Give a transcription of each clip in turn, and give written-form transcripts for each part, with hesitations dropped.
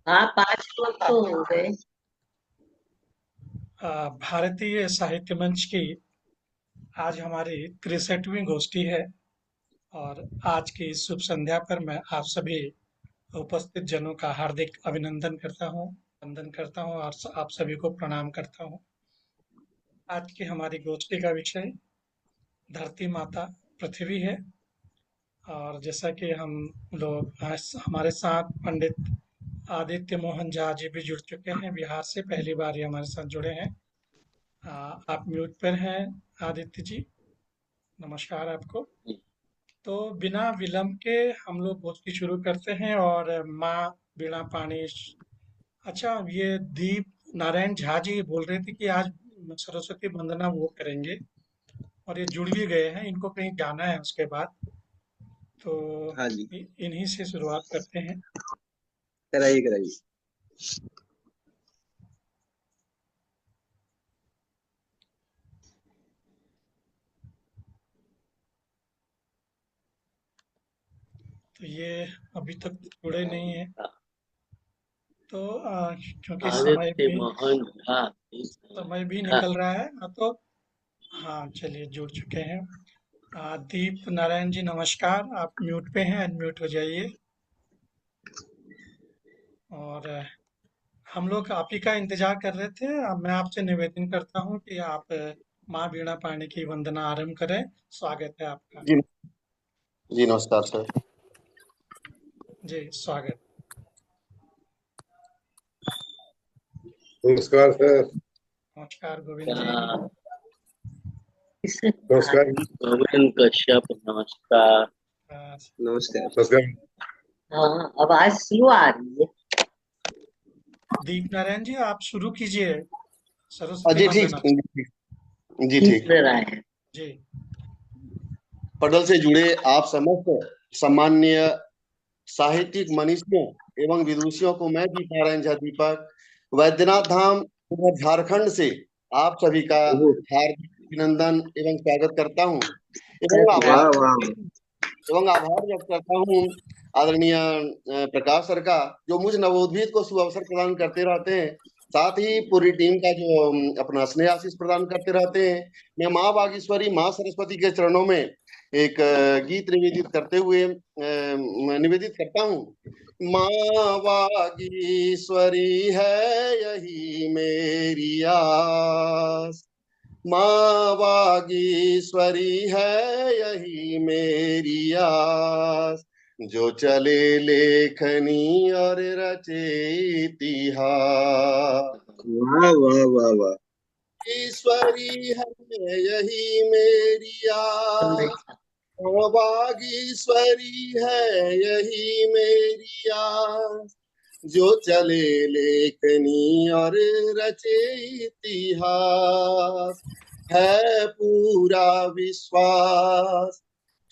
हाँ, 5 लोग तो हो गए। भारतीय साहित्य मंच की आज हमारी 63वीं गोष्ठी है। और आज की इस शुभ संध्या पर मैं आप सभी उपस्थित जनों का हार्दिक अभिनंदन करता हूँ, वंदन करता हूँ और आप सभी को प्रणाम करता हूँ। आज की हमारी गोष्ठी का विषय धरती माता पृथ्वी है। और जैसा कि हम लोग हमारे साथ पंडित आदित्य मोहन झा जी भी जुड़ चुके हैं बिहार से, पहली बार ये हमारे साथ जुड़े हैं। आप म्यूट पर हैं आदित्य जी। नमस्कार आपको। तो बिना विलंब के हम लोग गोष्ठी शुरू करते हैं। और माँ बीणा पानी, अच्छा, ये दीप नारायण झा जी बोल रहे थे कि आज सरस्वती वंदना वो करेंगे, और ये जुड़ भी गए हैं, इनको कहीं जाना है उसके बाद। तो हाँ जी, इन्हीं से शुरुआत करते हैं। कराइए कराइए। तो ये अभी तक जुड़े नहीं है, तो क्योंकि आदित्य मोहन झा। समय भी हाँ, निकल रहा है ना, तो हाँ चलिए जुड़ चुके हैं। दीप नारायण जी नमस्कार, आप म्यूट पे हैं, अनम्यूट हो जाइए। और हम लोग आप ही का इंतजार कर रहे थे। अब मैं आपसे निवेदन करता हूँ कि आप माँ वीणा पाणी की वंदना आरंभ करें। स्वागत है आपका। जी जी, नमस्कार सर। जी स्वागत। नमस्कार सर। नमस्कार गोविंद जी। क्या नमस्कार। गोविंद कश्यप, नमस्कार। अ, नमस्कार। नमस्कार। हाँ, आवाज स्लो आ रही है। दीप नारायण जी आप शुरू कीजिए सरस्वती जी ठीक। वंदना। जी ठीक ठीक। ले रहा है। जी। पटल से जुड़े आप समस्त सम्माननीय साहित्यिक मनीषियों एवं विदुषियों को मैं दीपारायण झा दीपक वैद्यनाथ धाम उधर झारखंड से आप सभी का हार्दिक अभिनंदन एवं स्वागत करता हूँ। एवं धन्यवाद। आभार वाह वाह वाह। एवं आभार व्यक्त करता हूँ आदरणीय प्रकाश सर का, जो मुझ नवोद्भिद को सुअवसर प्रदान करते रहते हैं। साथ ही पूरी टीम का जो अपना स्नेह आशीष प्रदान करते रहते हैं। मैं माँ बागेश्वरी माँ सरस्वती के चरणों में एक गीत निवेदित करते हुए निवेदित करता हूँ। माँ बागेश्वरी है यही मेरी आस, माँ बागेश्वरी है यही मेरी आस, जो चले लेखनी और रचे इतिहास। वाह वाह वाह वाह। ईश्वरी है यही मेरी आस, माँ बागेश्वरी है यही मेरी आस, जो चले लेखनी और रचे इतिहास। है पूरा विश्वास,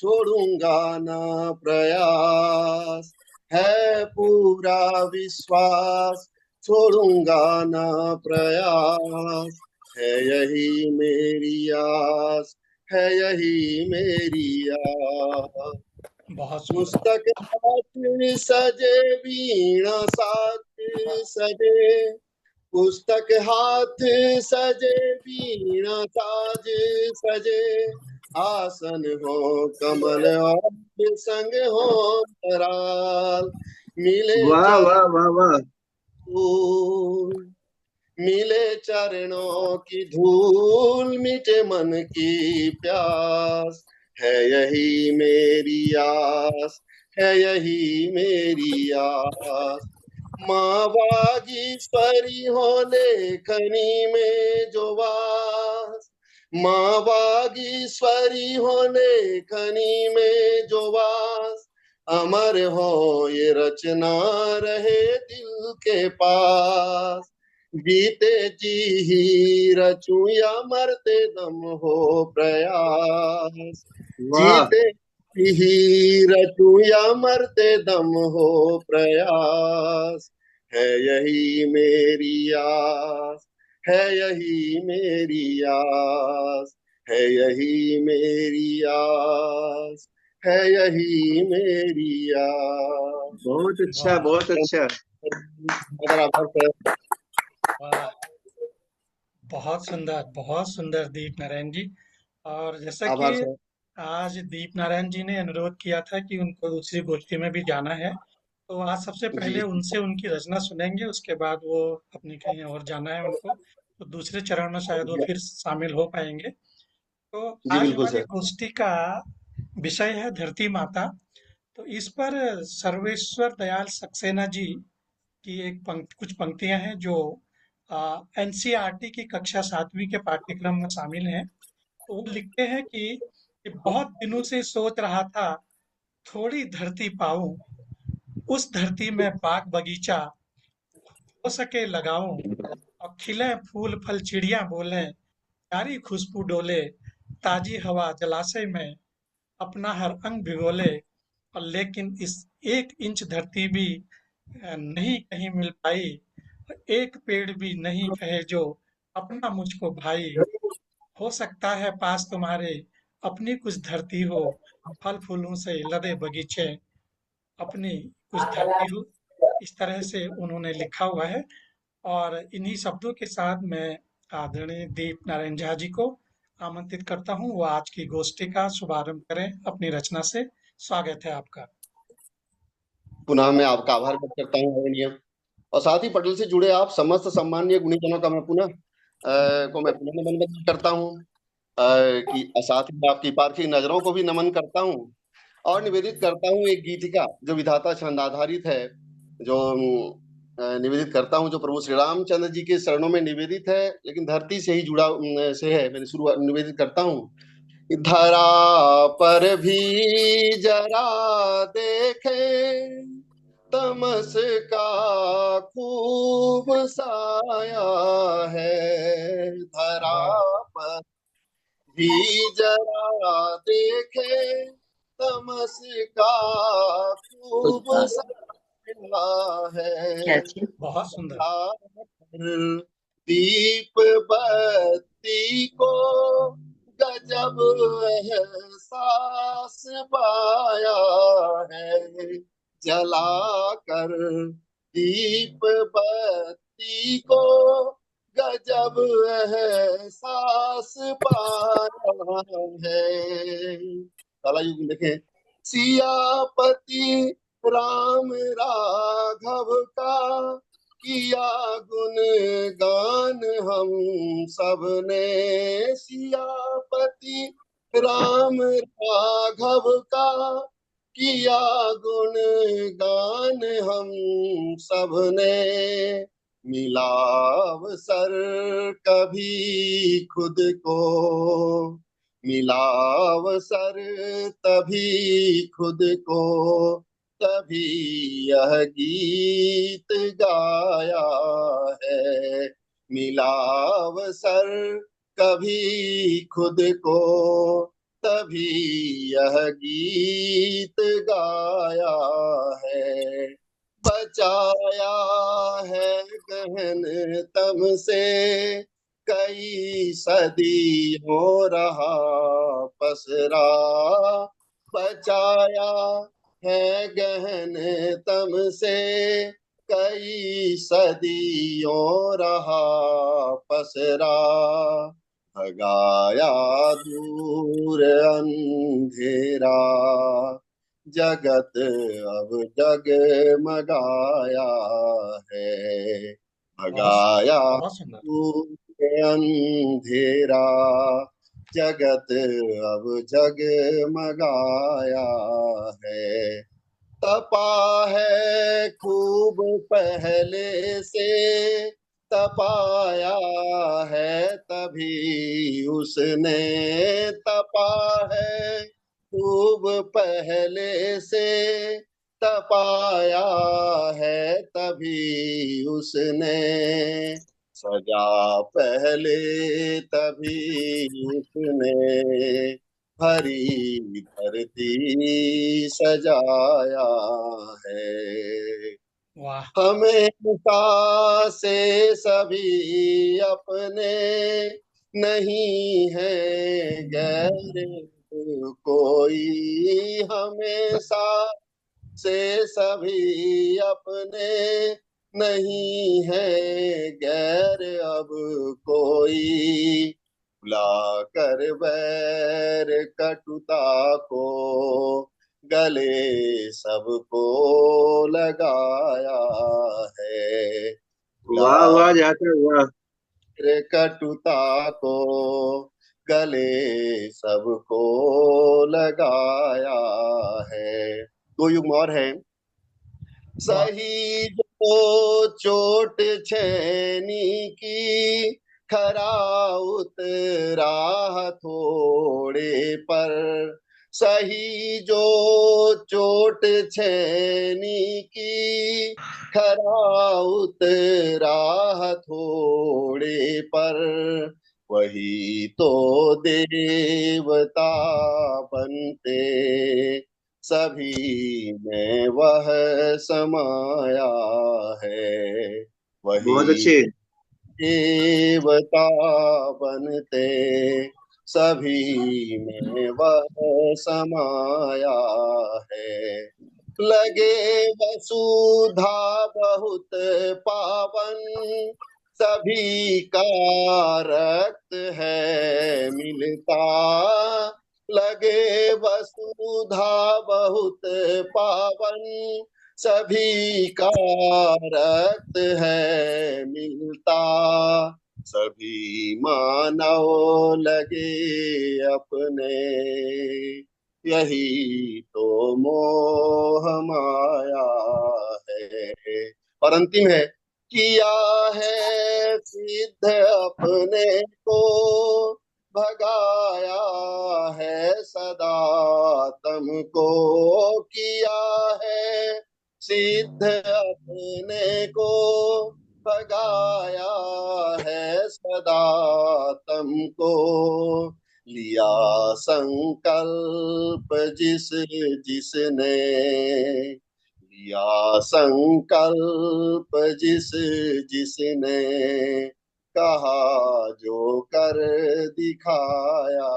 छोड़ूंगा ना प्रयास। है पूरा विश्वास, छोड़ूंगा ना प्रयास। है यही मेरी आस, है यही मेरी आस। बहुत सुंदर। पुस्तक हाथ सजे, वीणा साथ सजे। पुस्तक हाथ सजे, वीणा साज सजे। आसन हो कमल और संग हो कराल। मिले वाह वाह वाह वाह। चरणों, मिले चरणों की धूल, मिटे मन की प्यास। है यही मेरी आस, है यही मेरी आस। माँ बागेश्वरी हो लेखनी में जो वास। माँ बागेश्वरी हो लेखनी में जो वास। अमर हो ये रचना रहे दिल के पास। जीते जी ही रचूं या मरते दम हो प्रयास। वाह जीते ही रचूं या मरते दम हो प्रयास। है यही मेरी आस, है यही मेरी आस। है यही मेरी आस, है यही मेरी आस। बहुत अच्छा वाह, बहुत अच्छा। बहुत आभार सर। वाह, बहुत सुंदर दीप नारायण जी। और जैसा कि आभार सर। आज दीप नारायण जी ने अनुरोध किया था कि उनको दूसरी गोष्ठी में भी जाना है, तो आज सबसे जी पहले उनसे उनकी रचना सुनेंगे, उसके बाद वो अपनी कहीं और जाना है उनको, तो दूसरे चरण में शायद वो फिर शामिल हो पाएंगे। तो जी आज बिल्कुल हमारी सर। गोष्ठी का विषय है धरती माता। तो इस पर सर्वेश्वर दयाल सक्सेना जी की कुछ पंक्तियां हैं जो एनसीईआरटी की कक्षा 7वीं के पाठ्यक्रम में शामिल हैं। तो वो लिखते हैं कि बहुत दिनों से सोच रहा था थोड़ी धरती पाऊं, उस धरती में बाग बगीचा हो सके लगाऊं, और खिले फूल फल चिड़िया बोले, प्यारी खुशबू डोले, ताजी हवा जलाशय में अपना हर अंग भिगोले। और लेकिन इस 1 इंच धरती भी नहीं कहीं मिल पाई, एक पेड़ भी नहीं कहे जो अपना मुझको भाई। हो सकता है पास तुम्हारे अपनी कुछ धरती हो, फल फूलों से लदे बगीचे अपनी कुछ धरती हो। इस तरह से उन्होंने लिखा हुआ है। और इन्हीं शब्दों के साथ मैं आदरणीय दीप नारायण झा जी को आमंत्रित करता हूँ, वो आज की गोष्ठी का शुभारंभ करें अपनी रचना से। स्वागत है आपका। पुनः मैं आपका आभार व्यक्त करता हूँ आदरणीय, और साथ ही पटल से जुड़े आप समस्त सम्मानीय गुणीजनों का मैं पुनः नमन करता हूँ। कि साथ ही आपकी पारखी नजरों को भी नमन करता हूँ, और निवेदित करता हूँ एक गीतिका जो विधाता छंद आधारित है, जो निवेदित करता हूँ, जो प्रभु श्री रामचंद्र जी के चरणों में निवेदित है, लेकिन धरती से ही जुड़ा से है। मैंने शुरू निवेदित करता हूँ। धरा पर भी जरा देखे, तमस का खूब साया है। धरा वाह, पर भी जरा देखे, तमस का खूब साया क्या है। चीज? बहुत सुंदर। दीप बत्ती को गजब एहसास पाया है। जलाकर दीप बत्ती को गजब एहसास पाया है। काला युग लिखे, सियापति राम राघव का किया गुणगान हम सबने। सियापति राम राघव का किया गुणगान हम सबने। मिला अवसर कभी खुद को, मिला अवसर तभी खुद को, तभी यह गीत गाया है। मिला अवसर कभी खुद को, तभी यह गीत गाया है। बचाया है गहन तम से कई सदियों रहा पसरा। बचाया है गहन तम से कई सदियों रहा पसरा। भगाया दूर अंधेरा, जगत अब जगमगाया है। बहुत भगाया बहुत सुंदर। दूर अंधेरा, जगत अब जगमगाया है। तपा है खूब पहले से, तपाया है तभी उसने। तपा है खूब पहले से, तपाया है तभी उसने। सजा पहले तभी उसने, हरी धरती सजाया है। वाह, हमेशा से सभी अपने, नहीं है गैर कोई। हमेशा से सभी अपने, नहीं है गैर अब कोई, भुला कर बैर कटुता को, गले सबको लगाया है। भुला वाह वाह जाकर वाह। कर कटुता को, गले सबको लगाया है। दो युग और है। वाह सही जो चोट छेनी की, खरा उतरा थोड़े पर। सही जो चोट छेनी की, खरा उतरा थोड़े पर। वही तो देवता बनते, सभी में वह समाया है। बहुत वही अच्छे। देवता बनते, सभी में वह समाया है। लगे वसुधा बहुत पावन, सभी का रक्त है मिलता। लगे वसुधा बहुत पावन, सभी का रक्त है मिलता। सभी मानव लगे अपने, यही तो मोह माया है। और अंतिम है, किया है सिद्ध अपने को, भगाया है सदा तुमको। किया है सिद्ध अपने को, भगाया है सदा तुमको। लिया संकल्प जिसने, लिया संकल्प जिसने, कहा जो कर दिखाया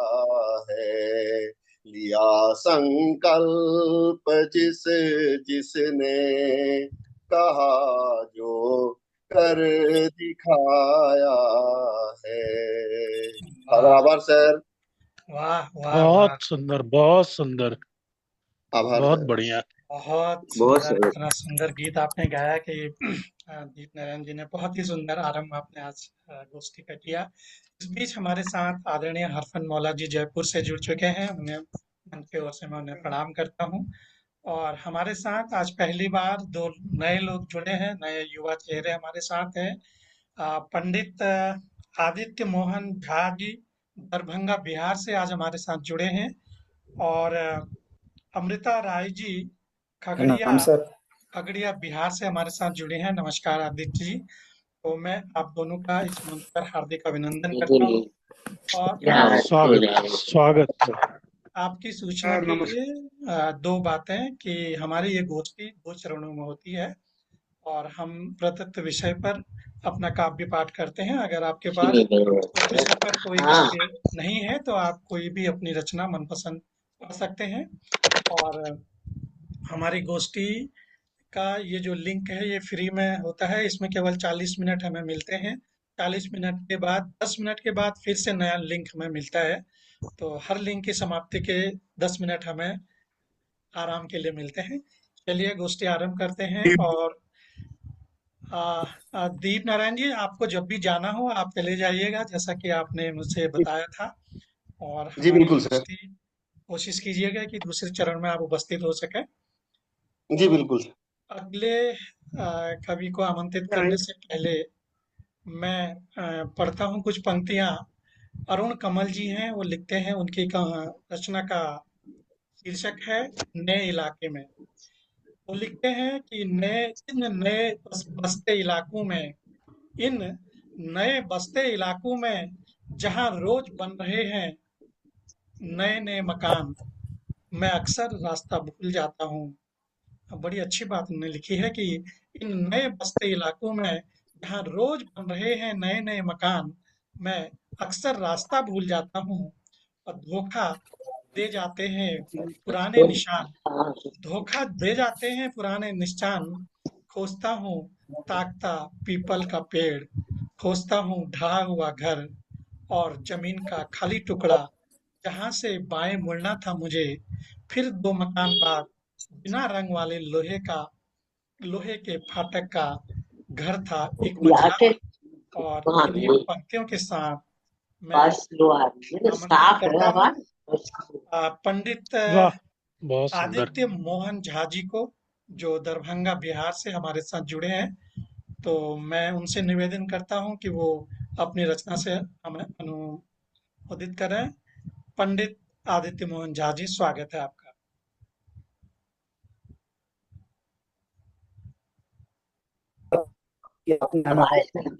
है। लिया संकल्प जिसने, कहा जो कर दिखाया है। वाह आभार सर। वाह वाह वाह। बहुत सुंदर, बहुत सुंदर, आभार बहुत सर। बढ़िया। बहुत बहुत सुंदर, सरस। इतना सुंदर गीत आपने गाया कि दीप नारायण जी ने बहुत ही सुंदर आरंभ आपने आज गोष्ठी का किया। इस बीच हमारे साथ आदरणीय हरफन मौला जी जयपुर से जुड़ चुके हैं, उन्हें मंच की ओर से मैं उन्हें प्रणाम करता हूँ। और हमारे साथ आज पहली बार दो नए लोग जुड़े हैं, नए युवा चेहरे हमारे साथ हैं। पंडित आदित्य मोहन झा जी दरभंगा बिहार से आज हमारे साथ जुड़े हैं। और अमृता राय जी खगड़िया प्रणाम सर। खगड़िया बिहार से हमारे साथ जुड़े हैं। नमस्कार आदित्य जी। तो मैं आप दोनों का इस मंच पर हार्दिक अभिनंदन करता हूँ। और स्वागत, स्वागत। आपकी सूचना के लिए दो बातें कि हमारी ये गोष्ठी 2 चरणों में होती है और हम प्रदत्त विषय पर अपना काव्य पाठ करते हैं। अगर आपके पास उस विषय पर कोई हाँ काव्य नहीं है तो आप कोई भी अपनी रचना मनपसंद पढ़ सकते हैं। और हमारी गोष्ठी का ये जो लिंक है ये फ्री में होता है। इसमें केवल 40 मिनट हमें मिलते हैं। 40 मिनट के बाद 10 मिनट के बाद फिर से नया लिंक हमें मिलता है। तो हर लिंक की समाप्ति के 10 मिनट हमें आराम के लिए मिलते हैं। चलिए गोष्ठी आरंभ करते हैं। और दीप नारायण जी, आपको जब भी जाना हो आप चले जाइएगा, जैसा कि आपने मुझे बताया था। और जी हमारी बिल्कुल सर। गोष्ठी कोशिश कीजिएगा कि दूसरे चरण में आप उपस्थित हो सके। जी तो बिल्कुल। अगले कवि को आमंत्रित करने से पहले मैं पढ़ता हूँ कुछ पंक्तियाँ। अरुण कमल जी हैं, वो लिखते हैं, उनकी रचना का शीर्षक है नए इलाके में। वो लिखते हैं कि इन नए बसते इलाकों में, इन नए बसते इलाकों में जहाँ रोज बन रहे हैं नए नए मकान, मैं अक्सर रास्ता भूल जाता हूँ। बड़ी अच्छी बात उन्होंने लिखी है कि इन नए बसते इलाकों में जहाँ रोज बन रहे हैं नए नए मकान, मैं अक्सर रास्ता भूल जाता हूँ और धोखा दे जाते हैं पुराने निशान। धोखा दे जाते हैं पुराने निशान, खोजता हूँ ताकता पीपल का पेड़, खोजता हूँ ढहा हुआ घर और जमीन का खाली टुकड़ा, जहाँ से बाएं मुड़ना था मुझे। फिर 2 मकान बाद बिना रंग वाले लोहे के फाटक का घर था एक मंजिला। आके और वहां इन्हीं नहीं, पंक्तियों के साथ मैं आवाज स्लो आ रही है, आमंत्रित साफ है करता हूँ आवाज। पंडित वाह, बहुत सुंदर। आदित्य मोहन झा जी को, जो दरभंगा बिहार से हमारे साथ जुड़े हैं। तो मैं उनसे निवेदन करता हूँ कि वो अपनी रचना से हमें अनुमोदित करें। पंडित आदित्य मोहन झा जी, स्वागत है आपका। कि अपने हमारे आवाज नहीं,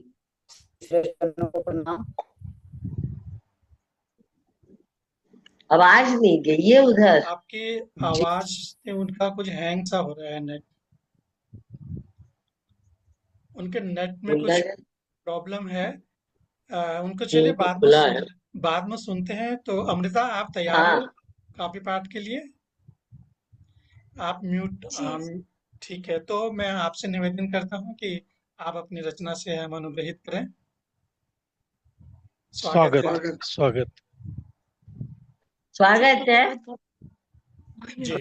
श्रेष्ठ जनों को प्रणाम। आवाज नहीं गई है उधर। आपकी आवाज से उनका कुछ हैंग सा हो रहा है नेट, उनके नेट में खुला कुछ है, प्रॉब्लम है। उनको चलिए खुला है। बाद में सुनते हैं। तो अमृता, आप तैयार हो हाँ काव्य पाठ के लिए? आप म्यूट। जी। ठीक है, तो मैं आपसे निवेदन करता हूँ कि आप अपनी रचना से हम अनुग्रहित करें। स्वागत है। स्वागत, स्वागत। स्वागत है। जी,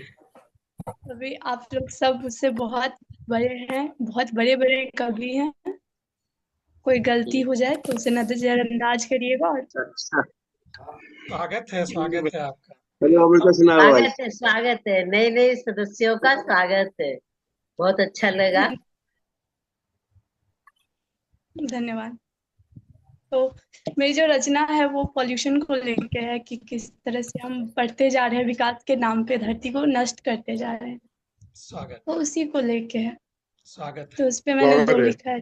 अभी आप लोग सब मुझसे बहुत बड़े हैं, बहुत बड़े बड़े कवि हैं। कोई गलती हो जाए तो उसे नजरअंदाज करिएगा। और अच्छा, स्वागत है आपका। चलो अमृता सुनाओ भाई। स्वागत है नए नए सदस्यों का स्वागत है, बहुत अच्छा लगा। धन्यवाद। तो मेरी जो रचना है वो पॉल्यूशन को लेके है, कि किस तरह से हम बढ़ते जा रहे हैं, विकास के नाम पे धरती को नष्ट करते जा रहे हैं। स्वागत तो उसी को लेके है। स्वागत तो है। उस पे मैंने 2 लिखा है।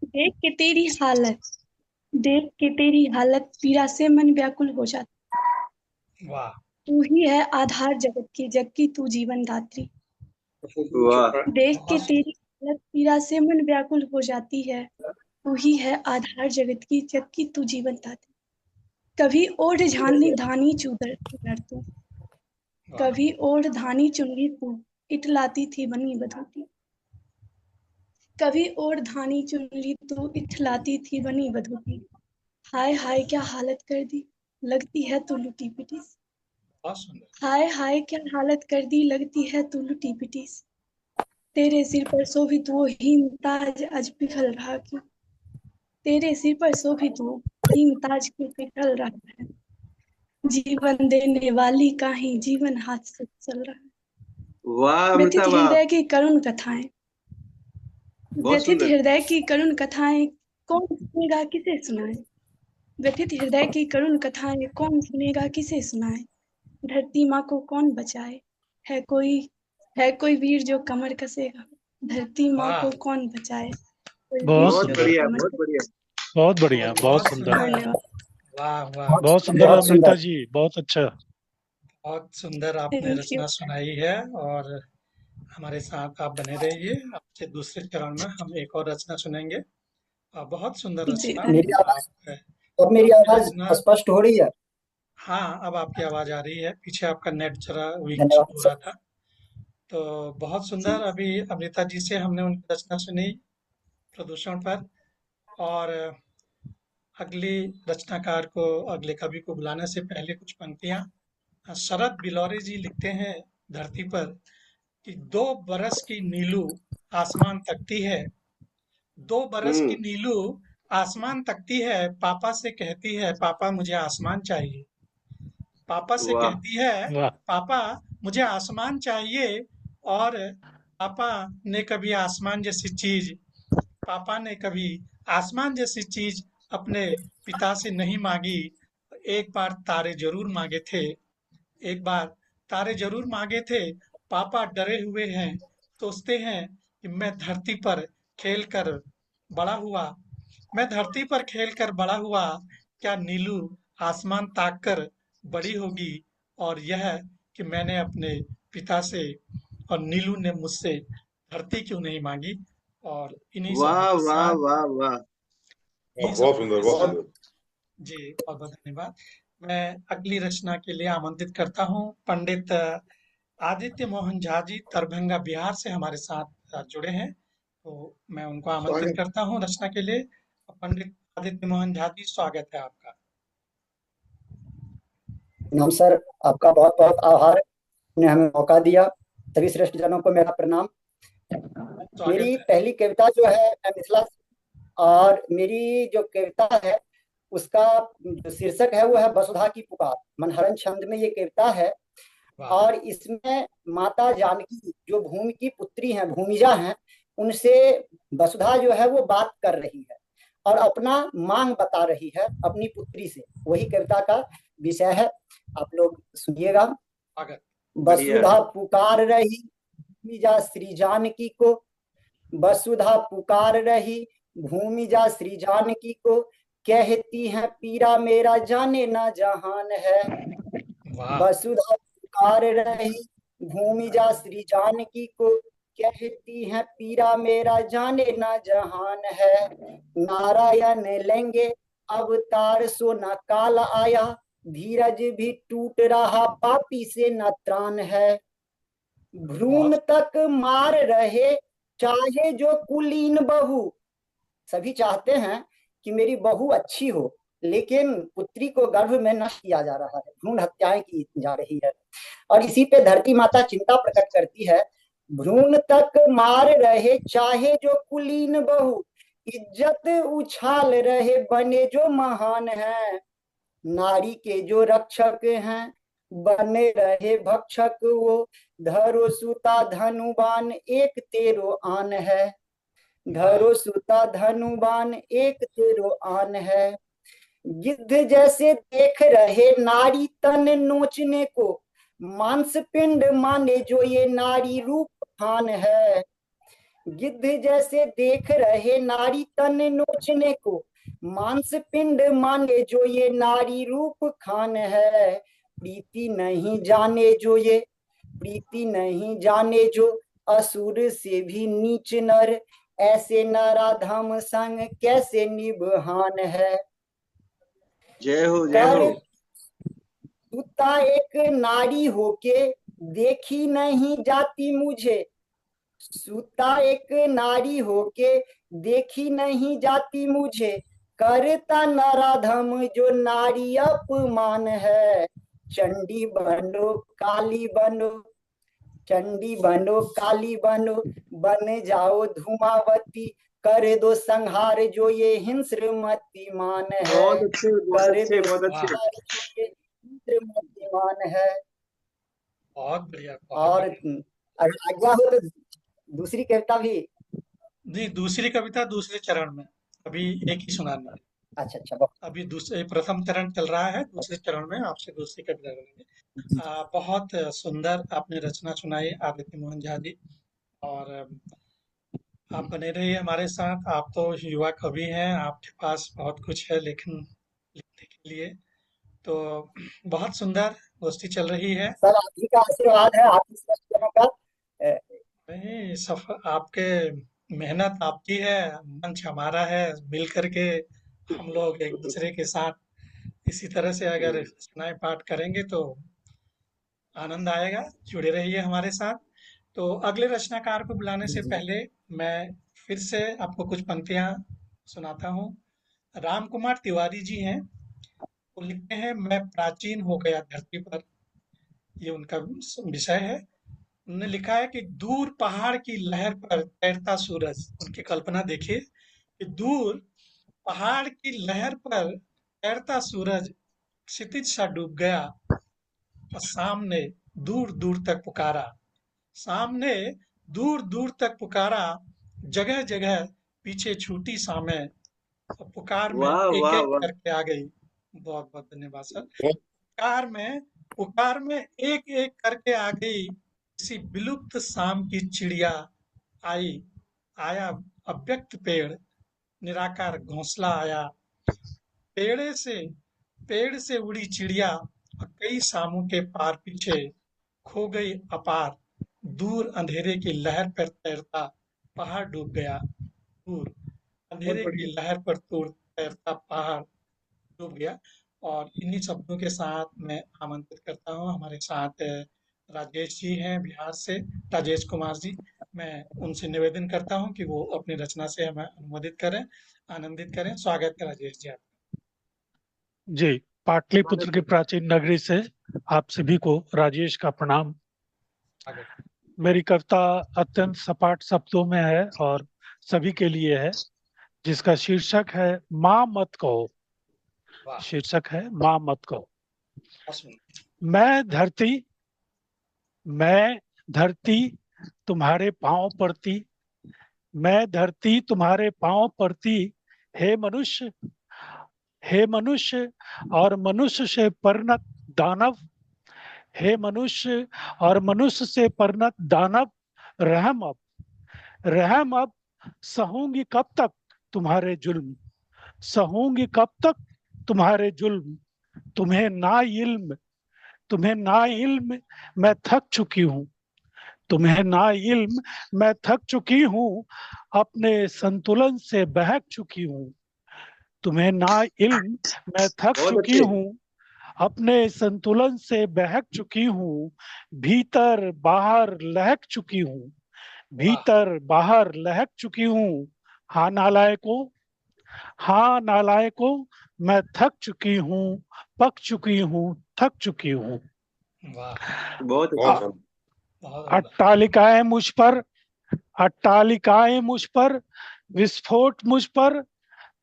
देख के तेरी हालत, देख के तेरी हालत, पीड़ा से मन व्याकुल हो जाता। वाह, तू ही है आधार जगत की, जबकि तू जीवन दात्री। वाह, देख के बहुत तेरी हालत, पीड़ा से मन व्याकुल हो जाती है। तू ही है आधार जगत की, जबकि तू जीवन दात्री। कभी ओढ़ झानी धानी चुनर तू, वाह, कभी ओढ़ धानी चुनरी तू, इठलाती थी बनी बधूटी। कभी ओढ़ धानी चुनरी तू, इठलाती थी बनी बधूटी। हाय हाय क्या हालत कर दी, लगती है तू लुटी पिटी। बहुत सुंदर। हाय हाय क्या हालत कर दी, लगती है तू लुटी पिटी। तेरे सिर पर शोभित वो हीम ताज आज पिघल रहा क्यों। तेरे सिर पर शोभित वो हीम ताज क्यों पिघल रहा है। जीवन देने वाली का ही जीवन हाथ से चल रहा है। वाह अमृता, व्यथित वाह, हृदय की करुण कथाएं, बहुत व्यथित सुंदर। हृदय की करुण कथाएं, कौन सुनेगा किसे सुनाए। व्यथित हृदय की करुण कथाएं, कौन सुनेगा किसे सुनाए। धरती माँ को कौन बचाए, है कोई है कोई वीर जो कमर कसेगा। धरती माँ वाह, को कौन बचाए, कोई वीर बहुत बहुत जो सुंदर, बढ़िया, कमर बहुत बढ़िया। बहुत बढ़िया, बहुत बहुत सुंदर। सुंदर। धन्यवाद। वाह वाह, बहुत सुंदर अमृता जी, बहुत अच्छा। बहुत सुंदर आपने थैंक यू। रचना सुनाई है। और हमारे साथ आप बने रहिए। आपसे दूसरे चरण में हम एक और रचना सुनेंगे। बहुत सुंदर जी रचना मेरी आवाज आप और मेरी आपकी आवाज रचना। स्पष्ट हो रही है? हाँ, अब आपकी आवाज आ रही है। पीछे आपका नेट जरा वीक धन्यवाद हो सर रहा था। तो बहुत जी। सुंदर। अभी अमृता जी से हमने उनकी रचना सुनी प्रदूषण पर। और अगली रचनाकार को, अगले कवि को बुलाने से पहले कुछ पंक्तियां। शरद बिलौरी जी लिखते हैं धरती पर कि 2 बरस की नीलू आसमान तकती है, 2 बरस की हम्म, नीलू आसमान तकती है, पापा से कहती है पापा मुझे आसमान चाहिए। पापा से वाह, कहती है वाह, पापा मुझे आसमान चाहिए। और पापा ने कभी आसमान जैसी चीज पापा ने कभी आसमान जैसी चीज अपने पिता से नहीं मांगी। एक बार तारे जरूर मांगे थे, एक बार तारे जरूर मांगे थे। पापा डरे हुए हैं, सोचते हैं कि मैं धरती पर खेल कर बड़ा हुआ, मैं धरती पर खेल कर बड़ा हुआ, क्या नीलू आसमान ताक कर बड़ी होगी। और यह कि मैंने अपने पिता से और नीलू ने मुझसे धरती क्यों नहीं मांगी। और इन्हीं शब्दों वाह, के वाह, साथ, वाह, वाह। इन्हीं बहुत शब्दों सुंदर, के बहुत साथ सुंदर। जी बहुत बहुत धन्यवाद। मैं अगली रचना के लिए आमंत्रित करता हूँ पंडित आदित्य मोहन झा जी दरभंगा बिहार से हमारे साथ जुड़े हैं, तो मैं उनको आमंत्रित स्वागत। करता हूँ रचना के लिए। पंडित आदित्य मोहन झा जी, स्वागत है आपका। प्रणाम सर, आपका बहुत बहुत आभार ने हमें मौका दिया। सभी श्रेष्ठ जनों को मेरा प्रणाम। स्वागत मेरी है। पहली कविता जो है मैं मिथिला, और मेरी जो कविता है उसका जो शीर्षक है वो है वसुधा की पुकार। मनहरन छंद में ये कविता है, वाह, और इसमें माता जानकी जो भूमि की पुत्री हैं, भूमिजा हैं, उनसे वसुधा जो है वो बात कर रही है और अपना मांग बता रही है अपनी पुत्री से। वही कविता का विषय है, आप लोग सुनिएगा। स्वागत। बढ़िया। वसुधा पुकार रही भूमिजा श्री जानकी को, वसुधा पुकार रही भूमिजा श्री जानकी को, कहती है पीरा मेरा जाने ना जहान है। वाह, वसुधा पुकार रही भूमिजा श्री जानकी को, कहती है पीरा मेरा जाने ना जहान है। नारायण लेंगे अवतार सो न काल आया, धीरज भी टूट रहा पापी से न त्राण है। भ्रूण बहुत तक मार रहे चाहे जो कुलीन बहू, सभी चाहते हैं कि मेरी बहू अच्छी हो, लेकिन पुत्री को गर्भ में नष्ट किया जा रहा है, भ्रूण हत्याएं की जा रही है। और इसी पे धरती माता चिंता प्रकट करती है। भ्रूण तक मार रहे चाहे जो कुलीन बहू, इज्जत उछाल रहे बने जो महान है। नारी के जो रक्षक हैं बने रहे भक्षक वो, धरो सुता धनुबान एक तेरो आन है। धरो सुता धनुबान एक तेरो आन है। गिद्ध जैसे देख रहे नारी तन नोचने को, मांस पिंड माने जो ये नारी रूप खान है। गिद्ध जैसे देख रहे नारी तन नोचने को, मांस पिंड माने जो ये नारी रूप खान है। प्रीति नहीं जाने जो ये, प्रीति नहीं जाने जो असुर से भी नीच नर, ऐसे नराधम संग कैसे निभान है। जय हो जय कर हो। तुता एक नारी होके देखी नहीं जाती मुझे, सुता एक नारी होके देखी नहीं जाती मुझे, करता नराधम जो नारी अपमान है। चंडी बनो काली बनो, चंडी बनो काली बनो, बन जाओ धूमावती, कर दो संहार जो ये हिंस्र मतिमान है। बहुत अच्छे बहुत कर अच्छे दो बहुत अच्छे। संहार जो ये हिंस्र मतिमान है। बहुत बढ़िया, बहुत और बढ़िया। अगर आज्ञा हो तो दूसरी कविता भी। जी, दूसरी कविता दूसरे चरण में, अभी एक ही सुनानी है। अच्छा अच्छा, बहुत अभी दूसरे प्रथम चरण चल रहा है, दूसरे चरण में आपसे दूसरी कविता करेंगे। बहुत सुंदर आपने रचना सुनाई आदित्य मोहन झा जी, और आप बने रहिए हमारे साथ। आप तो युवा कवि हैं, आपके पास बहुत कुछ है लेखन लिखने के लिए। तो बहुत सुंदर गोष्ठी चल रही है। सब आप ही का आशीर्वाद है, आप ही सब का। नहीं, आपके मेहनत आपकी है, मंच हमारा है, मिल करके हम लोग एक दूसरे के साथ इसी तरह से अगर रचनाएं पाठ करेंगे तो आनंद आएगा। जुड़े रहिए हमारे साथ। तो अगले रचनाकार को बुलाने से पहले मैं फिर से आपको कुछ पंक्तियां सुनाता हूँ। राम कुमार तिवारी जी हैं, वो लिखते हैं, मैं प्राचीन हो गया धरती पर, ये उनका विषय है। उन्होंने लिखा है कि दूर पहाड़ की लहर पर तैरता सूरज, उनकी कल्पना देखिए कि दूर पहाड़ की लहर पर तैरता सूरज क्षितिज सा डूब गया, और सामने दूर दूर तक पुकारा, सामने दूर दूर तक पुकारा, जगह जगह पीछे छूटी सामें, और पुकार में वाह एक वाह एक वाह। करके आ गई। बहुत बहुत धन्यवाद सर। पुकार में एक एक करके आ गई, किसी विलुप्त शाम की चिड़िया आई, आया अव्यक्त पेड़, निराकार घोंसला आया, पेड़े से पेड़ से उड़ी चिड़िया, और कई शामों के पार पीछे खो गई अपार, दूर अंधेरे की लहर पर तैरता पहाड़ डूब गया, दूर बहुत अंधेरे बढ़िया। की लहर पर दूर तैरता पहाड़ डूब गया। और इन्हीं शब्दों के साथ मैं आमंत्रित करता हूँ हमारे साथ राजेश जी हैं बिहार से, राजेश कुमार जी। मैं उनसे निवेदन करता हूं कि वो अपनी रचना से हमें अनुमोदित करें, आनंदित करें। स्वागत है राजेश जी आपका। जी, पाटलिपुत्र की प्राचीन नगरी से आप सभी को राजेश का प्रणाम। स्वागत। मेरी कविता अत्यंत सपाट शब्दों में है और सभी के लिए है, जिसका शीर्षक है माँ मत कहो। वाह, शीर्षक है माँ मत कहो। बहुत सुंदर। मैं धरती तुम्हारे पांव पड़ती, मैं धरती तुम्हारे पांव पड़ती, हे मनुष्य, हे मनुष्य और मनुष्य से परिणत दानव, हे मनुष्य और मनुष्य से परिणत दानव, रहम अब, रहम अब, सहूंगी कब तक तुम्हारे जुल्म, सहूंगी कब तक तुम्हारे जुल्म, तुम्हें ना इल्म मैं थक चुकी हूँ, तुम्हें ना इल्म मैं थक चुकी हूँ, अपने संतुलन से बहक चुकी हूँ, तुम्हें ना इल्म मैं थक बहुत चुकी अच्छे। हूँ, अपने संतुलन से बहक चुकी हूँ, भीतर बाहर लहक चुकी हूँ, भीतर बाहर लहक चुकी हूँ। हाँ नालायकों, हाँ नालायकों, मैं थक चुकी हूँ, पक चुकी हूँ, थक चुकी हूँ। वाह, बहुत अ- अच्छे। बहुत उम्दा। अट्टालिकाएं मुझ पर, अट्टालिकाएं मुझ पर, विस्फोट मुझ पर,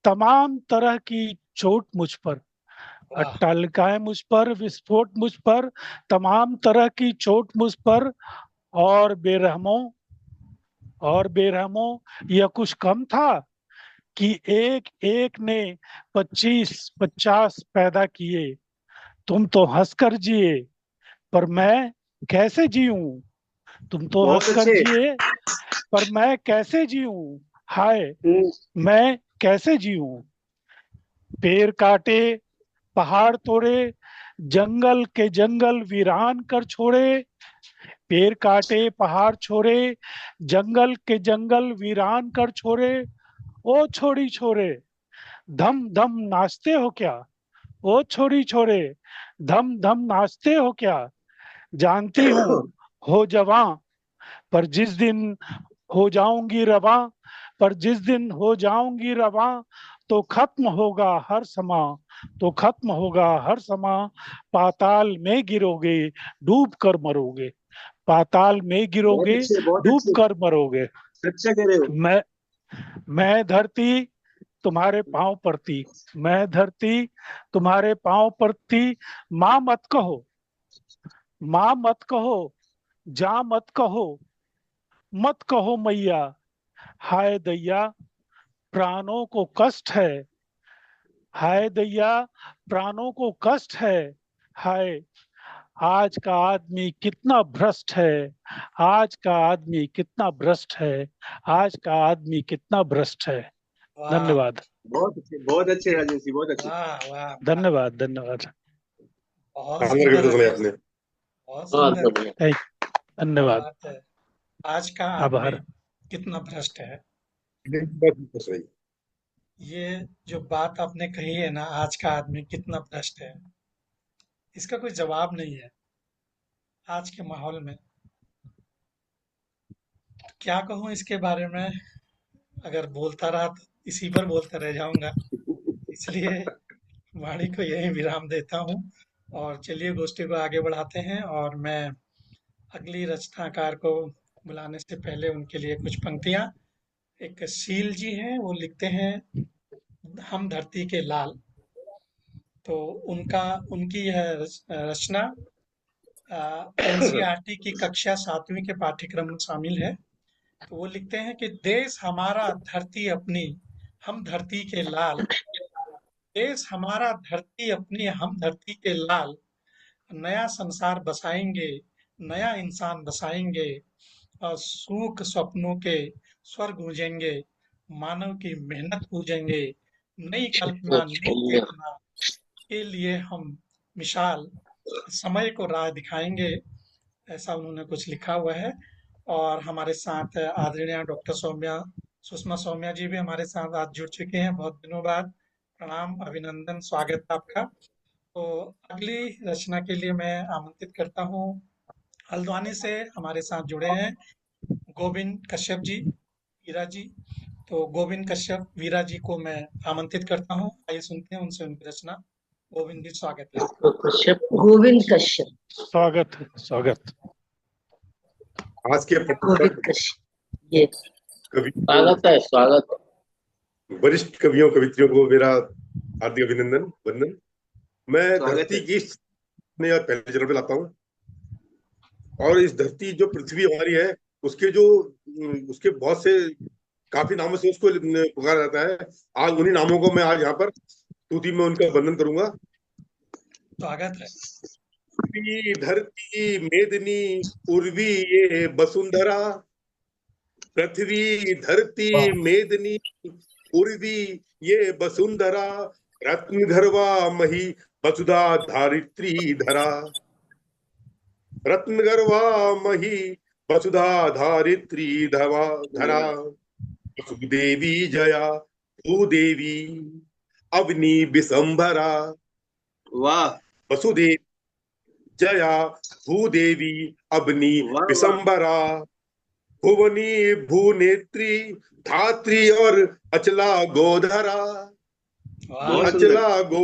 तमाम तरह की चोट मुझ पर, वाह, अट्टालिकाएं मुझ पर, विस्फोट मुझ पर, तमाम तरह की चोट मुझ पर, और बेरहमों, और बेरहमों, यह कुछ कम था कि एक एक ने 25-50 पैदा किए, तुम तो हंसकर जिए, पर मैं कैसे जीऊं, तुम तो बहुत हंसकर अच्छे। जिए, पर मैं कैसे जीऊं, हाय हम्म, मैं कैसे जीऊं। पेड़ काटे, पहाड़ तोड़े, जंगल के जंगल वीरान कर छोड़े, पेड़ काटे पहाड़ छोड़े, जंगल के जंगल वीरान कर छोड़े, ओ छोड़ी छोरे, धम धम नाचते हो क्या, ओ छोड़ी छोरे, धम धम नाचते हो क्या, जानती हूँ हो जवां, पर जिस दिन हो जाऊंगी रवां, पर जिस दिन हो जाऊंगी रवां, तो खत्म होगा हर समा, तो खत्म होगा हर समा, पाताल में गिरोगे, डूब कर मरोगे, पाताल में बहुत गिरोगे, अच्छे, बहुत डूब अच्छे। कर मरोगे। अच्छा कह रहे हो। मैं धरती तुम्हारे पांव पड़ती, मैं धरती तुम्हारे पांव पड़ती, माँ मत कहो, माँ मत कहो, जा मत कहो, मत कहो मैया, हाय दैया प्राणों को कष्ट है, हाय दैया प्राणों को कष्ट है, हाय आज का आदमी कितना भ्रष्ट है, आज का आदमी कितना भ्रष्ट है, आज का आदमी कितना भ्रष्ट है। वाह, धन्यवाद, बहुत अच्छे राजेश जी, बहुत अच्छे। वाह, वाह, वाह, धन्यवाद, धन्यवाद। बहुत शानदार सुंदर कविता सुनाई है, आपने। बहुत बहुत सुंदर। बढ़िया। क्या धन्यवाद, बात है। आज का आदमी आभार। कितना भ्रष्ट है। बहुत सही। ये जो बात आपने कही है ना, आज का आदमी कितना भ्रष्ट है, इसका कोई जवाब नहीं है आज के माहौल में। क्या कहूँ इसके बारे में, अगर बोलता रहा तो इसी पर बोलता रह जाऊंगा, इसलिए वाणी को यही विराम देता हूँ। और चलिए गोष्ठी को आगे बढ़ाते हैं, और मैं अगली रचनाकार को बुलाने से पहले उनके लिए कुछ पंक्तियां। एक शील जी हैं, वो लिखते हैं हम धरती के लाल। तो उनका उनकी यह रचना एनसीईआरटी की कक्षा 7वीं के पाठ्यक्रम में शामिल है। तो वो लिखते हैं कि देश हमारा धरती अपनी, हम धरती के लाल, देश हमारा धरती अपनी, हम धरती के लाल, नया संसार बसाएंगे, नया इंसान बसाएंगे, और सूख स्वप्नों के स्वर गूंजेंगे, मानव की मेहनत पूजेंगे, नई कल्पना नई चेतना के लिए हम मिसाल समय को राह दिखाएंगे। ऐसा उन्होंने कुछ लिखा हुआ है। और हमारे साथ आदरणीय डॉक्टर सौम्या, सुषमा सौम्या जी भी हमारे साथ आज जुड़ चुके हैं बहुत दिनों बाद। प्रणाम, अभिनंदन, स्वागत है आपका। तो अगली रचना के लिए मैं आमंत्रित करता हूँ हल्द्वानी से हमारे साथ जुड़े हैं गोविंद कश्यप जी, वीरा जी। तो गोविंद कश्यप, वीरा जी को मैं आमंत्रित करता हूँ। आइए सुनते हैं उनसे उनकी रचना। गोविंद जी, स्वागत है। तो कश्यप, गोविंद कश्यप, स्वागत है, स्वागत। आज के गोविंद कश्यप, ये कवि स्वागत है, स्वागत है। वरिष्ठ कवियों कवित्रियों को मेरा हार्दिक अभिनंदन, वंदन। मैं स्वागत धरती है। की अपने पहले चरण पे लाता हूँ, और इस धरती जो पृथ्वी हमारी है उसके जो उसके बहुत से काफी नामों से उसको पुकारा जाता है। आज उन्हीं नामों को मैं आज यहाँ पर स्तुति में उनका वंदन करूंगा। स्वागत है। धरती मेदिनी उर्वी ये वसुंधरा, पृथ्वी धरती मेदिनी उर्वी ये वसुंधरा, रत्न गर्वा मही वसुधा धारित्री धरा, रत्न गर्वा मही वसुधा धारित्री धरा, वसुदेवी जया भूदेवी अवनी विशंभरा, वाह वसुदेवी जया भूदेवी अवनी वाह। विशंभरा, भुवनी भूनेत्री धात्री और अचला गोधरा, बहुत सुंदर। अचला गो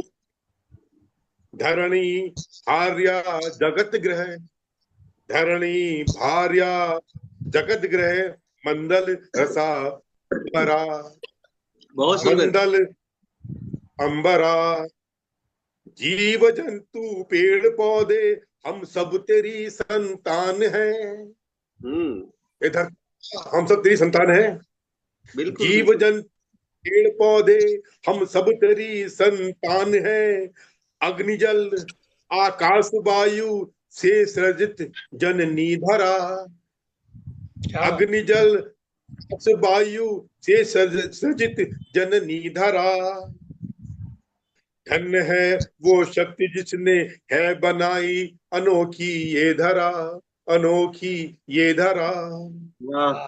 धरणी भार्या जगत ग्रह, धरणी भार्या जगत ग्रह, मंडल रसा अंबरा, बहुत सुंदर। मंडल अंबरा, जीव जंतु पेड़ पौधे हम सब तेरी संतान हैं। इधर हम सब तेरी संतान हैं। बिल्कुल जीव बिल्कुल। जंतु पेड़ पौधे हम सब तेरी संतान हैं। अग्नि जल आकाश वायु से सृजित जननी धरा, क्या बात। अग्नि जल आकाश वायु से सृजित जननी धरा, धन्य है वो शक्ति जिसने है बनाई अनोखी ये धरा, अनोखी ये धरा। वाह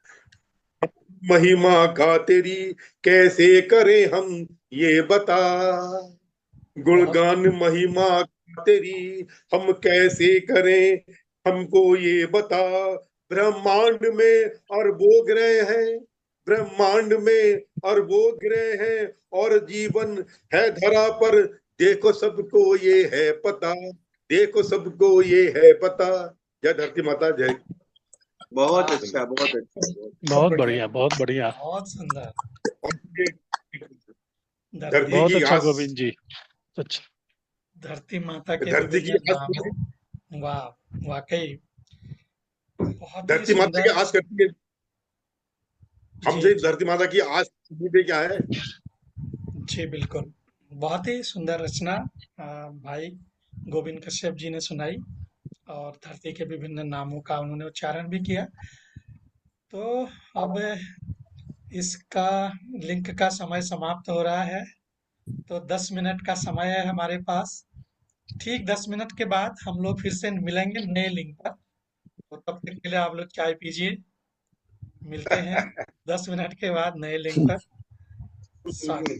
महिमा का तेरी कैसे करें हम ये बता, गुणगान महिमा का तेरी हम कैसे करें हमको ये बता। ब्रह्मांड में और वो ग्रह हैं, ब्रह्मांड में और वो ग्रह हैं, और जीवन है धरा पर, देखो सबको ये है पता, देखो सबको ये है पता। जय धरती माता, जय। बहुत अच्छा, बहुत अच्छा। बहुत बढ़िया, बहुत बढ़िया, बहुत सुंदर। धरती बहुत की अच्छा आस, गोविंद जी, अच्छा। धरती माता के धरती की विभिन्न आस, नाम। वाह, वाकई बहुत ही धरती माता की सुंदर। आस करती है हमसे। जी धरती माता की आस पे क्या है? जी बिल्कुल, बहुत ही सुंदर रचना भाई गोविंद कश्यप जी ने सुनाई, और धरती के विभिन्न नामों का उन्होंने उच्चारण भी किया। तो अब इसका लिंक का समय समाप्त हो रहा है, तो 10 मिनट का समय है हमारे पास। ठीक 10 मिनट के बाद हम लोग फिर से मिलेंगे नए लिंक पर। तो तब तक के लिए आप लोग चाय पीजिए। मिलते हैं 10 मिनट के बाद नए लिंक पर। स्वागत।